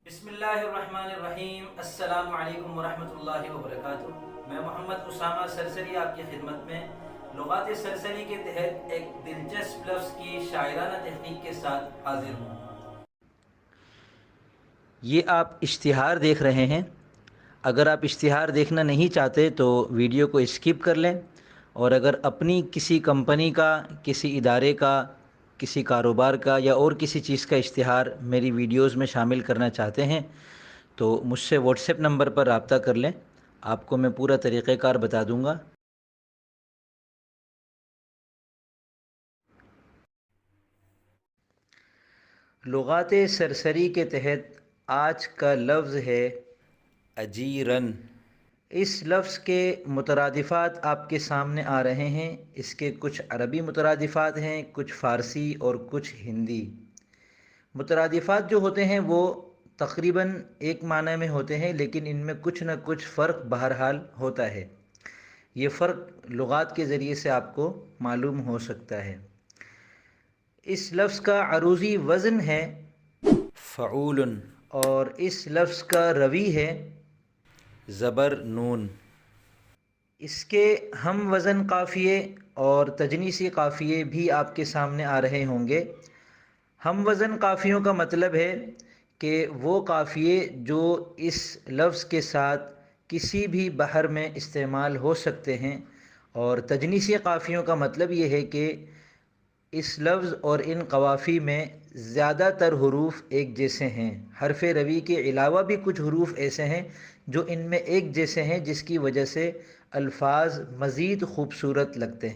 بسم اللہ الرحمن الرحیم۔ السلام علیکم ورحمۃ اللہ وبرکاتہ۔ میں محمد اسامہ سرسری آپ کی خدمت میں لغات سرسری کے تحت ایک دلچسپ لفظ کی شاعرانہ تحقیق کے ساتھ حاضر ہوں۔ یہ آپ اشتہار دیکھ رہے ہیں۔ اگر آپ اشتہار دیکھنا نہیں چاہتے تو ویڈیو کو اسکپ کر لیں، اور اگر اپنی کسی کمپنی کا، کسی ادارے کا، کسی کاروبار کا یا اور کسی چیز کا اشتہار میری ویڈیوز میں شامل کرنا چاہتے ہیں تو مجھ سے واٹس ایپ نمبر پر رابطہ کر لیں، آپ کو میں پورا طریقہ کار بتا دوں گا۔ لغات سرسری کے تحت آج کا لفظ ہے اجیرن۔ اس لفظ کے مترادفات آپ کے سامنے آ رہے ہیں۔ اس کے کچھ عربی مترادفات ہیں، کچھ فارسی اور کچھ ہندی۔ مترادفات جو ہوتے ہیں وہ تقریباً ایک معنی میں ہوتے ہیں، لیکن ان میں کچھ نہ کچھ فرق بہرحال ہوتا ہے۔ یہ فرق لغات کے ذریعے سے آپ کو معلوم ہو سکتا ہے۔ اس لفظ کا عروضی وزن ہے فعول، اور اس لفظ کا روی ہے زبر نون۔ اس کے ہم وزن قافیے اور تجنیسی قافیے بھی آپ کے سامنے آ رہے ہوں گے۔ ہم وزن قافیوں کا مطلب ہے کہ وہ قافیے جو اس لفظ کے ساتھ کسی بھی بحر میں استعمال ہو سکتے ہیں، اور تجنیسی قافیوں کا مطلب یہ ہے کہ اس لفظ اور ان قوافی میں زیادہ تر حروف ایک جیسے ہیں۔ حرف روی کے علاوہ بھی کچھ حروف ایسے ہیں جو ان میں ایک جیسے ہیں، جس کی وجہ سے الفاظ مزید خوبصورت لگتے ہیں۔